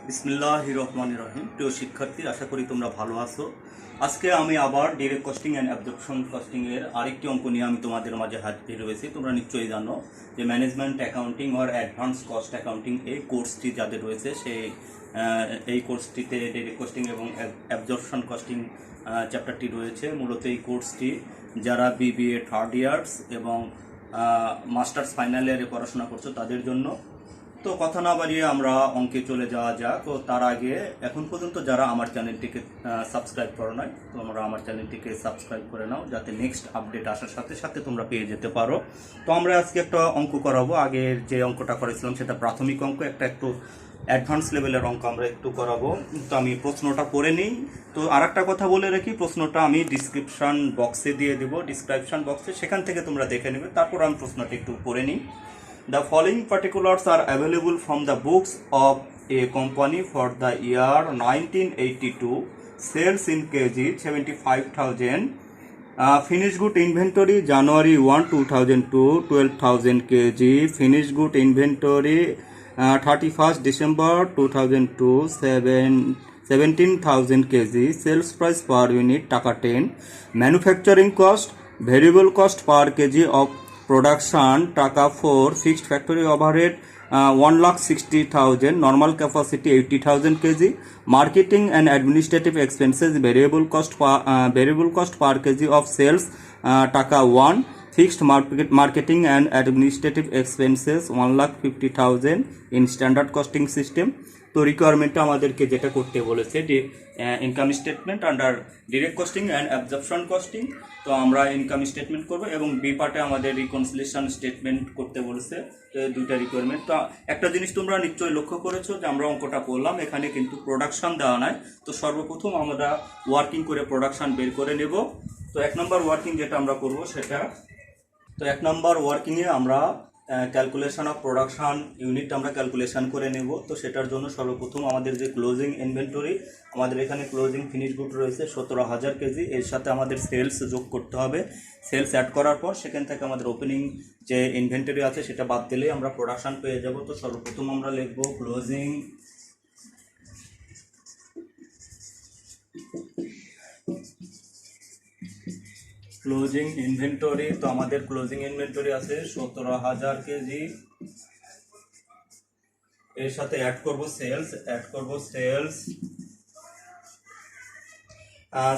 বিসমিল্লাহির রহমানির রহিম। প্রিয় শিক্ষার্থী, আশা করি তোমরা ভালো আছো। আজকে আমি আবার direct costing and absorption costing এর আরেকটি অঙ্ক নিয়ে আমি তোমাদের মাঝে হাজির হয়েছি। তোমরা নিশ্চয়ই জানো যে management accounting or advance cost accounting এই কোর্সটি যাদের রয়েছে সেই এই কোর্সটিতে ডিরেক্ট কস্টিং এবং অ্যাবজর্পশন কস্টিং চ্যাপ্টারটি রয়েছে। মূলত এই কোর্সটি যারা বিবিএ থার্ড ইয়ার্স এবং মাস্টার্স ফাইনাল ইয়ারে পড়াশোনা করছো তাদের জন্য। তো কথা না বাড়িয়ে আমরা অঙ্কে চলে যাওয়া যাক। তো তার আগে এখন পর্যন্ত যারা আমার চ্যানেলটিকে সাবস্ক্রাইব করো নাই, তোমরা আমার চ্যানেলটিকে সাবস্ক্রাইব করে নাও যাতে নেক্সট আপডেট আসার সাথে সাথে তোমরা পেয়ে যেতে পারো। তো আমরা আজকে একটা অঙ্ক করাবো। আগের যে অঙ্কটা করেছিলাম সেটা প্রাথমিক অঙ্ক, একটু অ্যাডভান্স লেভেলের অঙ্ক আমরা একটু করাবো। তো আমি প্রশ্নটা পড়ে নিই। তো আর একটা কথা বলে রাখি, প্রশ্নটা আমি ডিসক্রিপশন বক্সে দিয়ে দেবো, ডিসক্রিপশন বক্সে, সেখান থেকে তোমরা দেখে নেবে। তারপর আমি প্রশ্নটা একটু পড়ে নিই। The following particulars are available from the books of a company for the year 1982. Sales in kg 75,000. Finished good inventory January 1, 2002 12,000 kg. Finished good inventory 31st December 2002 17,000 kg. Sales price per unit টাকা 10. Manufacturing cost variable cost per kg of production টাকা 4, fixed factory overhead 1,60,000, normal capacity 80,000 kg, marketing and administrative expenses variable cost per kg of sales টাকা 1, fixed marketing and administrative expenses 1,50,000 in standard costing system. তো রিকোয়ারমেন্টটা আমাদেরকে যেটা করতে বলেছে যে income statement under direct costing and absorption costing. তো আমরা income statement করব এবং বি পার্টে আমাদের রিকনসিলিয়েশন স্টেটমেন্ট করতে বলেছে। দুইটা রিকোয়ারমেন্ট। তো একটা জিনিস তোমরা নিশ্চয়ই লক্ষ্য করেছো যে আমরা অঙ্কটা করলাম, এখানে কিন্তু প্রোডাকশন দেওয়া নাই। তো সর্বপ্রথম আমরা ওয়ার্কিং করে প্রোডাকশন বের করে নেব। তো এক নম্বর ওয়ার্কিং যেটা আমরা করব সেটা, তো এক নম্বর ওয়ার্কিংয়ে আমরা ক্যালকুলেশন অফ প্রোডাকশন ইউনিট আমরা ক্যালকুলেশন করে নেব। তো সেটার জন্য সর্বপ্রথম আমাদের যে ক্লোজিং ইনভেন্টরি, আমাদের এখানে ক্লোজিং ফিনিশ গুড রয়েছে 17,000 কেজি, এর সাথে আমাদের সেলস যোগ করতে হবে। সেলস অ্যাড করার পর সেখান থেকে আমাদের ওপেনিং যে ইনভেন্টরি আছে সেটা বাদ দিলেই আমরা প্রোডাকশন পেয়ে যাব। তো সর্বপ্রথম আমরা লিখব ক্লোজিং ইনভেন্টরি। তো আমাদের ক্লোজিং ইনভেন্টরি আছে 17,000 কেজি, এর সাথে অ্যাড করব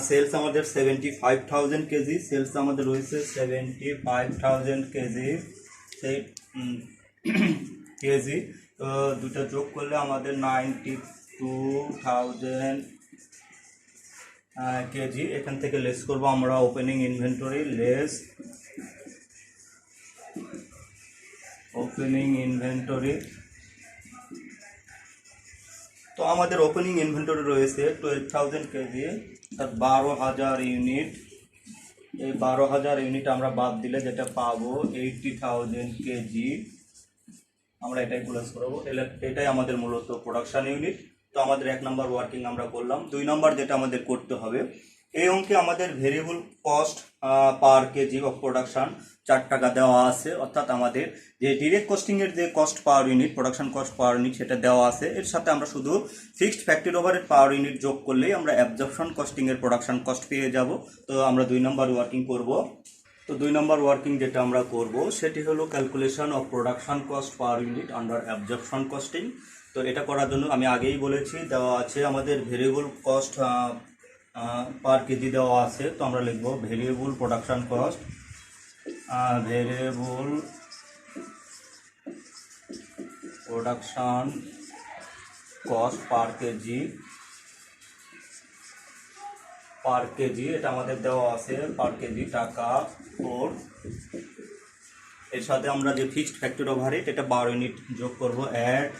সেলস আমাদের 75,000 কেজি, সেলস আমাদের রয়েছে 75,000 কেজি কেজি। তো দুটা যোগ করলে আমাদের 92,000 কেজি। এখান থেকে লেস করব আমরা opening inventory, less opening inventory. তো আমাদের ওপেনিং ইনভেন্টরি রয়েছে 12,000 কেজি, অর্থাৎ 12,000 ইউনিট। এই 12,000 ইউনিট আমরা বাদ দিলে যেটা পাবো 80,000 কেজি, আমরা এটাই প্লাস করবো। এটাই আমাদের মূলত প্রোডাকশন ইউনিট। তো আমাদের এক নম্বর ওয়ার্কিং আমরা করলাম। দুই নম্বর যেটা আমাদের করতে হবে, এই অঙ্কে আমাদের variable cost per kg of production 4 টাকা দেওয়া আছে, অর্থাৎ আমাদের যে ডিরেক্ট কস্টিংয়ের যে cost per unit, production cost per unit সেটা দেওয়া আছে। এর সাথে আমরা শুধু fixed factory overhead per unit যোগ করলেই আমরা অ্যাবজর্পশন কস্টিংয়ের প্রোডাকশন কস্ট পেয়ে যাব। তো আমরা 2 নম্বর ওয়ার্কিং করব। তো 2 নম্বর ওয়ার্কিং যেটা আমরা করব সেটি হলো calculation of production cost per unit under absorption costing. তো এটা করার জন্য আমি আগেই বলেছি দেওয়া আছে আমাদের ভেরিয়েবল কস্ট পার কেজি দেওয়া আছে। তো আমরা লিখব variable production cost, variable production cost per KG, এটা আমাদের দেওয়া আছে পার কেজি টাকা 4। এর সাথে আমরা যে ফিক্সড ফ্যাক্টরি ওভারহেড এটা 12 ইউনিট যোগ করব, অ্যাড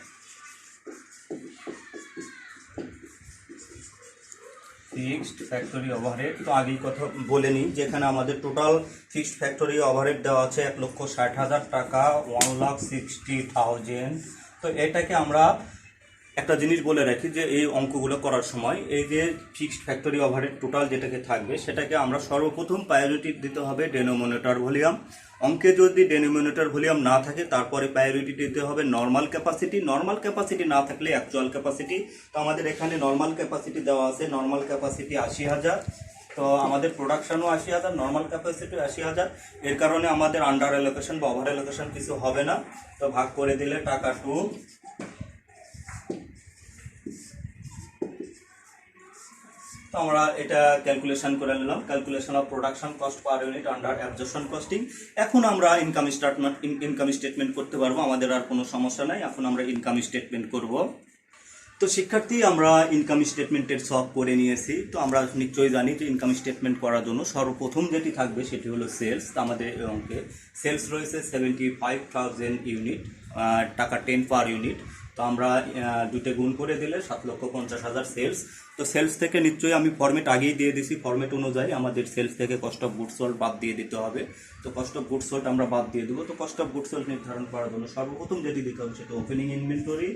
ফিক্সড ফ্যাক্টরি ওভারহেড। তো আগেই কথা বলে নিই, যেখানে আমাদের টোটাল ফিক্সড ফ্যাক্টরি ওভারহেড দেওয়া আছে 1,60,000 টাকা, 1,60,000। তো এটাকে আমরা একটা জিনিস বলে রাখি যে এই অঙ্কগুলো করার সময় এই যে ফিক্সড ফ্যাক্টরি ওভারহেড টোটাল যেটাকে থাকবে সেটাকে আমরা সর্বপ্রথম প্রায়োরিটি দিতে হবে ডেনোমিনেটর ভলিউম। অঙ্কে যদি ডেনোমিনেটর ভলিউম না থাকে তারপরে প্রায়োরিটি দিতে হবে নর্মাল ক্যাপাসিটি। নর্মাল ক্যাপাসিটি না থাকলে অ্যাকচুয়াল ক্যাপাসিটি। তো আমাদের এখানে নর্মাল ক্যাপাসিটি দেওয়া আছে, নর্মাল ক্যাপাসিটি 80,000। তো আমাদের প্রোডাকশনও 80,000, নর্মাল ক্যাপাসিটি 80,000। এর কারণে আমাদের আন্ডার অ্যালোকেশন বা ওভার অ্যালোকেশন কিছু হবে না। তো ভাগ করে দিলে টাকা 2। তো আমরা এটা ক্যালকুলেশন করে নিলাম, calculation of production cost per unit under absorption costing. এখন আমরা ইনকাম স্টেটমেন্ট করতে পারবো, আমাদের আর কোনো সমস্যা নাই। এখন আমরা ইনকাম স্টেটমেন্ট করব। তো শিক্ষার্থী, আমরা ইনকাম স্টেটমেন্টের সব করে নিয়েছি। তো আমরা নিশ্চয়ই জানি যে ইনকাম স্টেটমেন্ট করার জন্য সর্বপ্রথম যেটি থাকবে সেটি হলো সেলস। আমাদের অঙ্কে সেলস রয়েছে 75,000 ইউনিট, টাকা 10 পার ইউনিট। তো আমরা দুটো গুণ করে দিলে 7,50,000 সেলস। তো সেলস থেকে নিশ্চয়ই আমি ফর্মেট আগেই দিয়ে দিছি, ফর্মেট অনুযায়ী আমাদের সেলস থেকে কস্ট অফ গুডস সোল্ড বাদ দিয়ে দিতে হবে। তো কস্ট অফ গুডস সোল্ড আমরা বাদ দিয়ে দেবো। তো কস্ট অফ গুডস সোল্ড নির্ধারণ করার জন্য সর্বপ্রথম যেটি দিতে হবে সেটা ওপেনিং ইনভেন্টরি।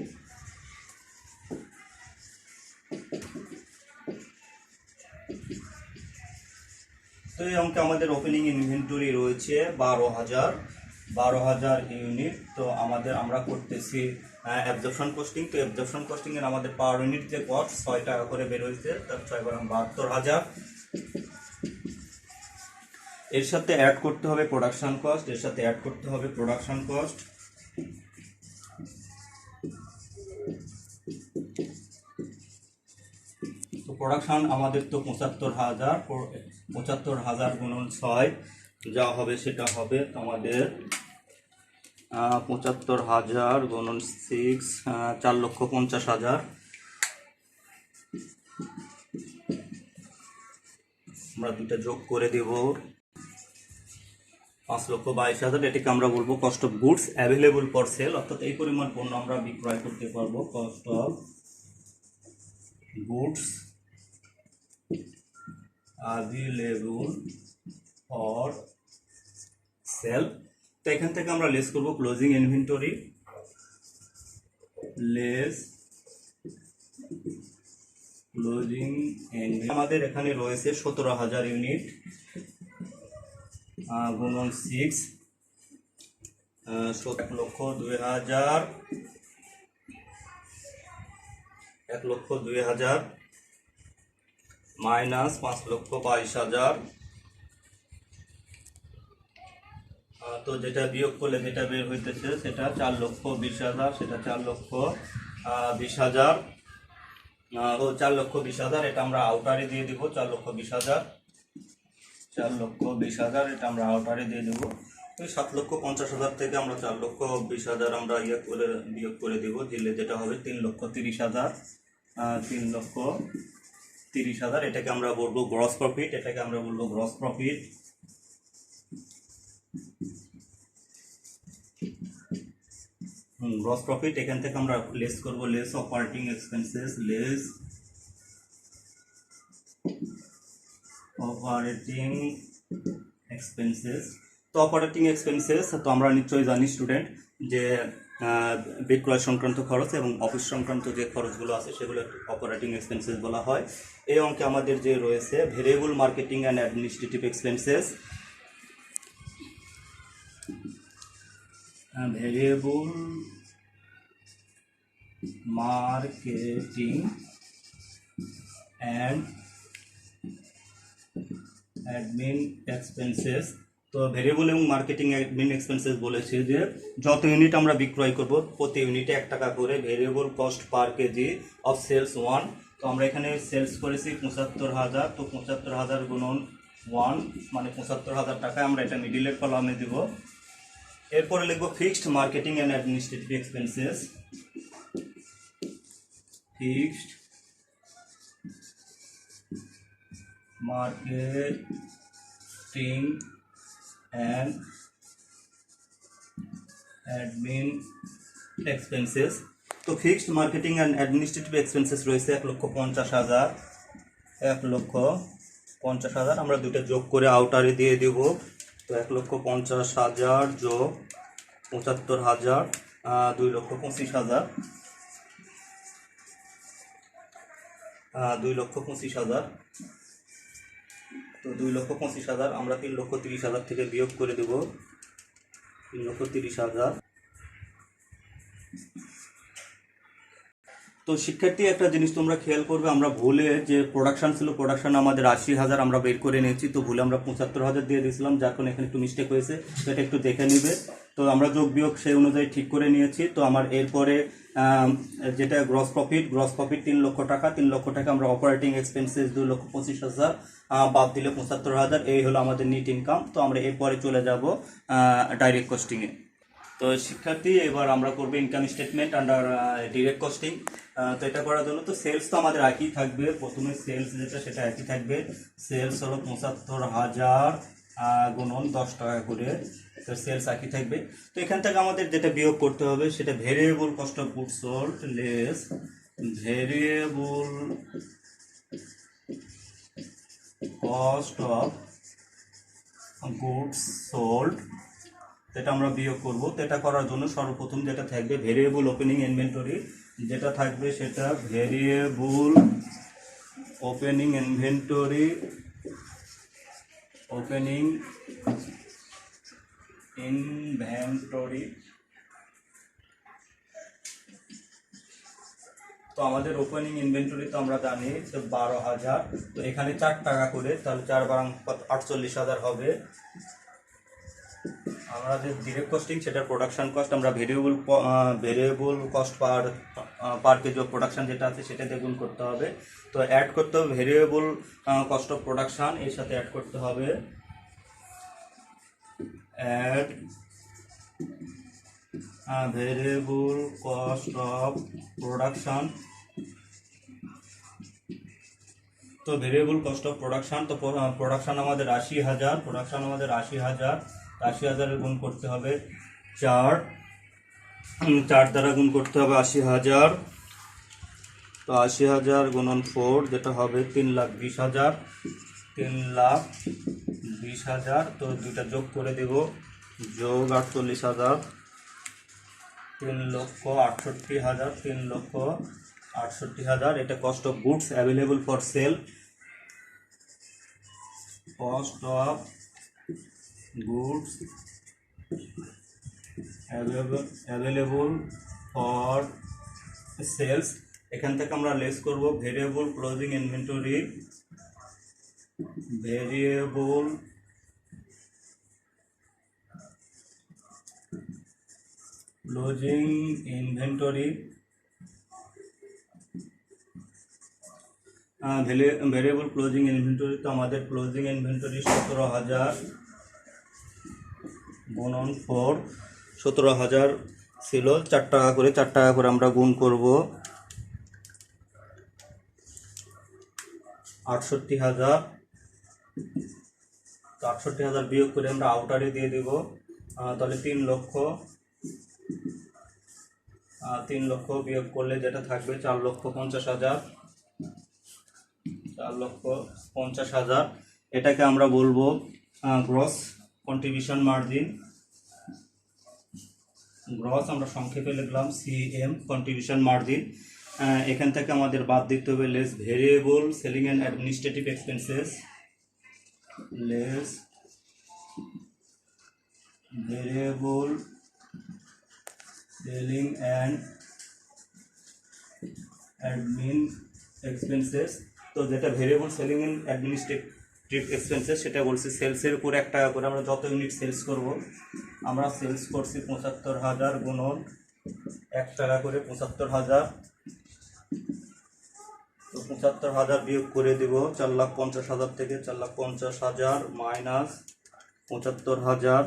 তো এই অঙ্কে আমাদের ওপেনিং ইনভেন্টরি রয়েছে 12,000 ইউনিট। তো আমরা করতেছি অ্যাবজর্পশন কস্টিং। তো অ্যাবজর্পশন কস্টিং এর আমাদের পার ইউনিট যে কস্ট 6 টাকা করে বের হয়েছে, তার 72,000। এর সাথে অ্যাড করতে হবে প্রোডাকশন কস্ট, তো প্রোডাকশন আমাদের তো 75,000 গুণন 6 যা হবে সেটা হবে আমাদের 75,000 গুণন 6, 4,50,000। আমরা দুটা যোগ করে দেব 5,22,000। এটাকে আমরা বলবো cost of goods available for sell, অর্থাৎ এই পরিমাণ পণ্য আমরা বিক্রয় করতে পারবো। Cost of goods available for sell. তো এখান থেকে আমরা লেস করব ক্লোজিং ইনভেন্টরি, আমাদের এখানে রয়েছে 17,000 ইউনিট গুণন 6, 1,02,000 মাইনাস 5,22,000। তো যেটা বিয়োগ করলে যেটা বের হইতেছে সেটা 4,20,000, সেটা 4,20,000 ও 4,20,000। এটা আমরা আউটারে দিয়ে দিব 4,20,000 এটা আমরা আউটারে দিয়ে দেব। ওই 7,50,000 থেকে আমরা 4,20,000 আমরা বিয়োগ করে দিব, দিলে যেটা হবে 3,30,000। 3,30,000 এটাকে আমরা বলবো গ্রস প্রফিট, গ্রস প্রফিট। এখান থেকে আমরা লেস করব লেস অপারেটিং এক্সপেন্সেস, তো অপারেটিং এক্সপেন্সেস তো আমরা নিশ্চয়ই জানি স্টুডেন্ট যে বিক্রয় সংক্রান্ত খরচ এবং অফিস সংক্রান্ত যে খরচগুলো আছে সেগুলো অপারেটিং এক্সপেন্সেস বলা হয়। এই অঙ্কে আমাদের যে রয়েছে variable marketing and administrative expenses, variable marketing and admin expenses. তো ভেরিয়েবল এবং মার্কেটিং অ্যাডমিন এক্সপেন্সেস বলেছে যে যত ইউনিট আমরা বিক্রয় করব প্রতি ইউনিটে 1 টাকা করে variable cost per kg of sales 1। তো আমরা এখানে সেলস করেছি 75,000, তো 75,000 গুণন 1 মানে 75,000 টাকায় আমরা এটা মিডিলের কলামে দিব। এরপরে লিখবো fixed marketing and administrative expenses, fixed marketing and admin expenses. তো fixed marketing and administrative expenses রয়েছে 1,50,000, 1,50,000 আমরা দুটো যোগ করে আউটারে দিয়ে দেব। তো 1,50,000 যোগ 75,000 2,25,000। 2,25,000। তো 2,25,000 আমরা 3,30,000 থেকে বিয়োগ করে দেব 3,30,000। তো শিক্ষার্থী একটা জিনিস তোমরা খেয়াল করবে, আমরা ভুলে যে প্রোডাকশন ছিল, প্রোডাকশন আমাদের 80,000 আমরা বের করে নিয়েছি, তো ভুলে আমরা 75,000 দিয়ে দিয়েছিলাম, যার কারণে এখানে একটু মিস্টেক হয়েছে, সেটা একটু দেখে নিবে। তো আমরা যোগ বিয়োগ সেই অনুযায়ী ঠিক করে নিয়েছি। তো আমার এরপরে যেটা গ্রস প্রফিট 3 লক্ষ টাকা, 3 লক্ষ টাকা আমরা অপারেটিং এক্সপেন্সেস 2,25,000 বাদ দিলে 75,000, এই হলো আমাদের নিট ইনকাম। তো আমরা এরপরে চলে যাব ডাইরেক্ট কস্টিংয়ে। তো শিক্ষার্থী এবার আমরা করবো income statement under direct costing. তো এটা করার জন্য তো সেলস তো আমাদের একই থাকবে, প্রথমে সেলস যেটা সেটা একই থাকবে। সেলস হলো 75,000 গুণন 10 টাকা করে, তো সেলস একই থাকবে। তো এখান থেকে আমাদের যেটা বিয়োগ করতে হবে সেটা variable cost of goods sold less variable cost of goods sold, এটা আমরা বিয়োগ করব। তো এটা করার জন্য সর্বপ্রথম যেটা থাকবে ভেরিয়েবল ওপেনিং ইনভেন্টরি, যেটা থাকবে সেটা ভেরিয়েবল ওপেনিং ইনভেন্টরি তো আমাদের ওপেনিং ইনভেন্টরি তো আমরা জানি 12,000। তো এখানে 4 টাকা করে, তাহলে 4 বারাং 48,000 হবে। আমরা যে ডিরেক্ট কস্টিং সেটা প্রোডাকশন কস্ট, আমরা variable cost per kg of production যেটা আছে সেটা দিয়ে গুণ করতে হবে। তো অ্যাড করতে হবে ভেরিয়েবল কস্ট অফ প্রোডাকশন, এর সাথে অ্যাড করতে হবে ভেরিয়েবল কস্ট অফ প্রোডাকশন। তো ভেরিয়েবল কস্ট অফ প্রোডাকশন, তো প্রোডাকশন আমাদের 80,000, 80,000 গুণ করতে হবে 4 দ্বারা গুণ করতে হবে 80,000। তো 80,000 গুণন 4 যেটা হবে 3,20,000। তো দুইটা যোগ করে দেব, যোগ 48,000, 3,68,000। এটা cost of goods available for sale, cost of goods available for sales. এখান থেকে আমরা লেস করব variable closing inventory, variable closing inventory, variable closing inventory. তো আমাদের ক্লোজিং ইনভেন্টরি 17,000 গুণন 4, 17,000 ছিল, 4 টাকা করে, 4 টাকা করে আমরা গুণ করব 68,000। তো 68,000 বিয়োগ করে আমরা আউটারে দিয়ে দেব, তাহলে 3 লক্ষ বিয়োগ করলে যেটা থাকবে 4,50,000, 4,50,000। এটাকে আমরা বলবো গ্রস কন্ট্রিবিউশন মার্জিন। গ্রস আমরা সংক্ষেপে লিখলাম সিএম, কন্ট্রিবিউশন মার্জিন। এখান থেকে আমাদের বাদ দিতে হবে less variable selling and administrative expenses, less variable selling and admin expenses. তো যেটা variable selling and administrative expenses সেটা বলছি সেলসের উপর 1 টাকা করে, আমরা যত ইউনিট সেলস করব, আমরা সেলস করছি 75,000 গুণন 1 টাকা করে 75,000। তো 75,000 বিয়োগ করে দিব 4,50,000 থেকে, 4,50,000 মাইনাস 75,000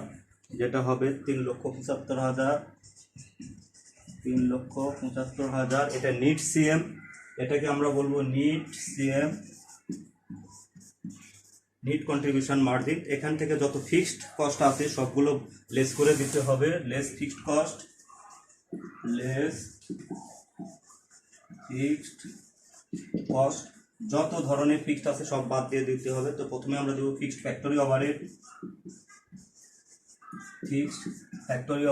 যেটা হবে 3,75,000, 3,75,000। এটা নিট সিএম, এটাকে আমরা বলবো net CM, net contribution margin. এখান থেকে যত ফিক্সড কস্ট আছে সবগুলো লেস করে দিতে হবে, less fixed cost, less fixed cost, যত ধরনের ফিক্সড আছে সব বাদ দিয়ে দিতে হবে। তো প্রথমে আমরা দেব ফিক্সড ফ্যাক্টরি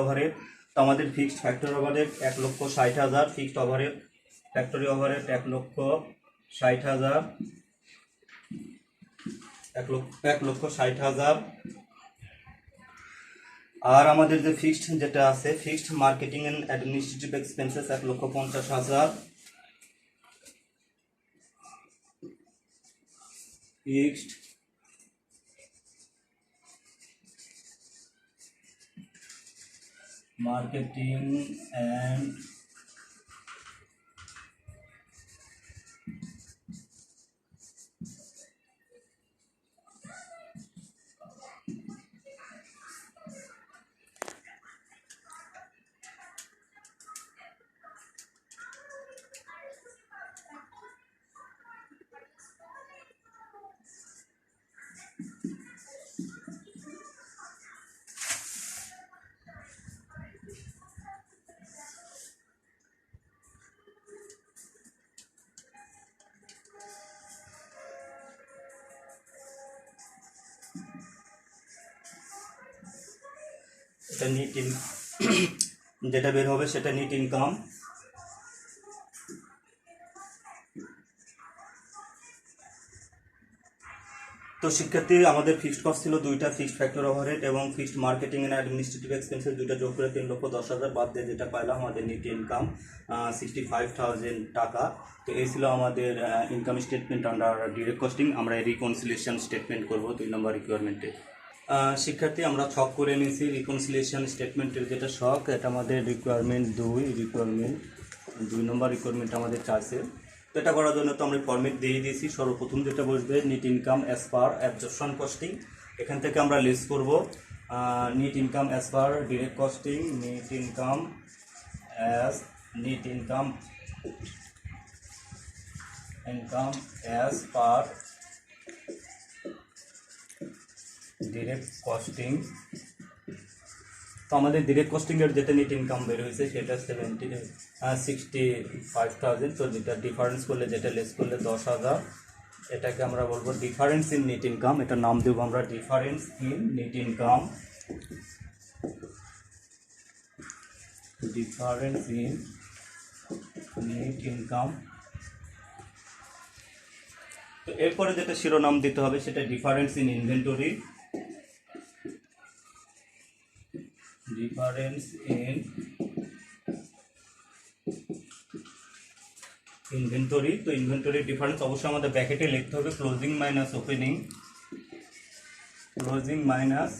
ওভারহেড, তো আমাদের fixed factory overhead 1,60,000, fixed overhead factory overhead 1,60,000। 60,000, 1,60,000। আর আমাদের যে ফিক্সড যেটা আছে, fixed marketing and administrative expenses 1,50,000, fixed marketing and এটা নিট যেটা বের হবে সেটা নিট ইনকাম। তো শিক্ষার্থী আমাদের ফিক্সড কস্ট ছিল দুইটা, ফিক্সড ফ্যাক্টর ওভারহেড এবং fixed marketing and administrative expenses, দুইটা যোগ করে 3,10,000 বাদ দিয়ে যেটা পাইলাম আমাদের নিট ইনকাম 65,000 টাকা। তো এই ছিল আমাদের income statement under direct costing. আমরা রিকনসিলিয়েশন স্টেটমেন্ট করব 2 নম্বর রিকোয়ারমেন্টে। শিক্ষার্থী আমরা ছক করে নিয়েছি রিকনসিলিয়েশন স্টেটমেন্টের যেটা ছক, এটা আমাদের রিকোয়ারমেন্ট 2 নম্বর রিকোয়ারমেন্ট আমাদের চাইছে। তো এটা করার জন্য তো আমরা ফরম্যাট দিয়ে দিয়েছি। সর্বপ্রথম যেটা বসবে NEET income as per absorption costing, এখান থেকে আমরা লিস্ট করব NEET income as per direct costing, NEET income as per direct costing. তো আমাদের ডিরেক্ট কস্টিংয়ের যেটা নেট ইনকাম বের হয়েছে সেটা 65,000। তো যেটা ডিফারেন্স করলে, যেটা লেস করলে 10,000, এটাকে আমরা বলবো ডিফারেন্স ইন নেট ইনকাম। এটার নাম দেবো আমরা difference in net income, difference in net income. তো এরপরে যেটা শিরোনাম দিতে হবে সেটা difference in inventory, difference in inventory. তো ইনভেন্টরি ডিফারেন্স অবশ্যই আমাদের ব্র্যাকেটে লিখতে হবে, closing minus opening, closing minus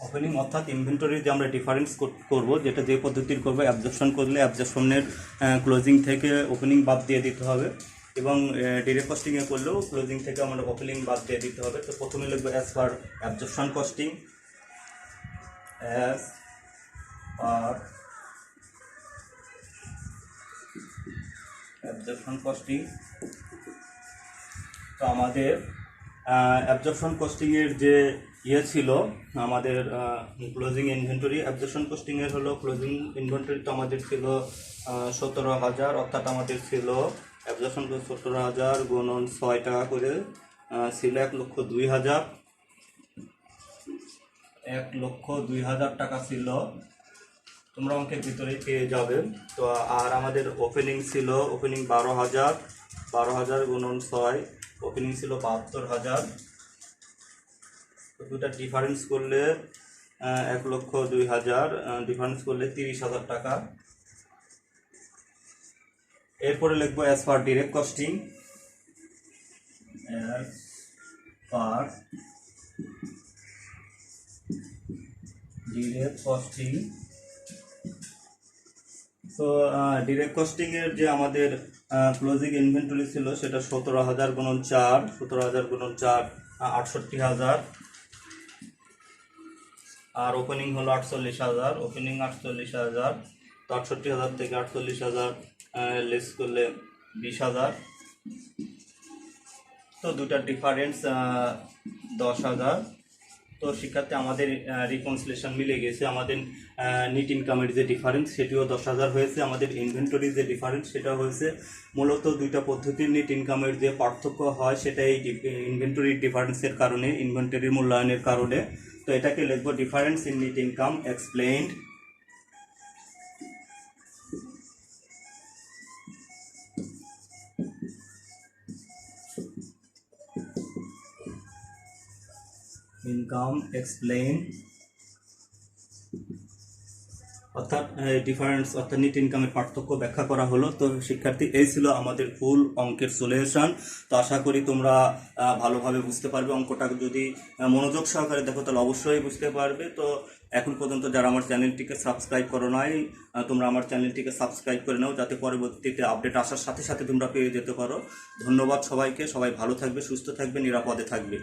opening. অর্থাৎ ইনভেন্টরির যে আমরা ডিফারেন্স করব, যেটা যে পদ্ধতির করবো, অ্যাবজর্পশন করলে অ্যাবজর্পশনের ক্লোজিং থেকে ওপেনিং বাদ দিয়ে দিতে হবে, এবং ডিরেক্ট কস্টিংয়ে করলেও ক্লোজিং থেকে আমরা ওপেনিং বাদ দিয়ে দিতে হবে। তো প্রথমে লিখবো as per absorption costing, as per absorption costing। তো আমাদের অ্যাবজর্পশন কস্টিংয়ের যে ছিল আমাদের ক্লোজিং ইনভেন্টরি, অ্যাবজর্পশন কস্টিংয়ের হলো ক্লোজিং ইনভেন্টরি তো আমাদের ছিল 17,000, অর্থাৎ আমাদের ছিল অ্যাবজর্পশন 17,000 গুণন 6 টাকা করে ছিল 1,02,000, 1,02,000 টাকা ছিল। তোমরা অঙ্কের ভিতরে পেয়ে যাবে। তো আর আমাদের ওপেনিং ছিল, ওপেনিং 12,000 গুণন 6, ওপেনিং ছিল 72,000। তো দুটা ডিফারেন্স করলে 1,02,000, ডিফারেন্স করলে 30,000 টাকা। এরপরে লিখবো as per direct costing, as per direct costing. তো ডিরেক্ট কস্টিংয়ের যে আমাদের ক্লোজিং ইনভেন্টরি ছিল সেটা 17,000 গুণন 4, 68,000। আর ওপেনিং হলো 48,000, ওপেনিং 48,000। তো 68,000 থেকে 48,000 লেস করলে 20,000। তো দুটার ডিফারেন্স 10,000। তো শিক্ষার্থী আমাদের রিকনসিলিয়েশন মিলে গেছে। আমাদের নিট ইনকামের যে ডিফারেন্স সেটিও 10,000 হয়েছে। আমাদের ইনভেন্টরির যে ডিফারেন্স সেটা হয়েছে। মূলত দুইটা পদ্ধতির নিট ইনকামের যে পার্থক্য হয় সেটা এই ইনভেন্টরির ডিফারেন্সের কারণে, ইনভেন্টরির মূল্যায়নের কারণে। তো এটাকে লিখবো difference in NEET income explained income explain অর্থাৎ ডিফারেন্স অর্থাৎ নেট ইনকামের পার্থক্য ব্যাখ্যা করা হলো। তো শিক্ষার্থী, এই ছিল আমাদের ফুল অঙ্কের সলিউশন। তো আশা করি তোমরা ভালোভাবে বুঝতে পারবে। অঙ্কটা যদি মনোযোগ সহকারে দেখো তাহলে অবশ্যই বুঝতে পারবে। তো এখন পর্যন্ত যারা আমার চ্যানেলটিকে সাবস্ক্রাইব করো নাই, তোমরা আমার চ্যানেলটিকে সাবস্ক্রাইব করে নাও, যাতে পরবর্তীতে আপডেট আসার সাথে সাথে তোমরা পেয়ে যেতে পারো। ধন্যবাদ সবাইকে। সবাই ভালো থাকবে, সুস্থ থাকবে, নিরাপদে থাকবে।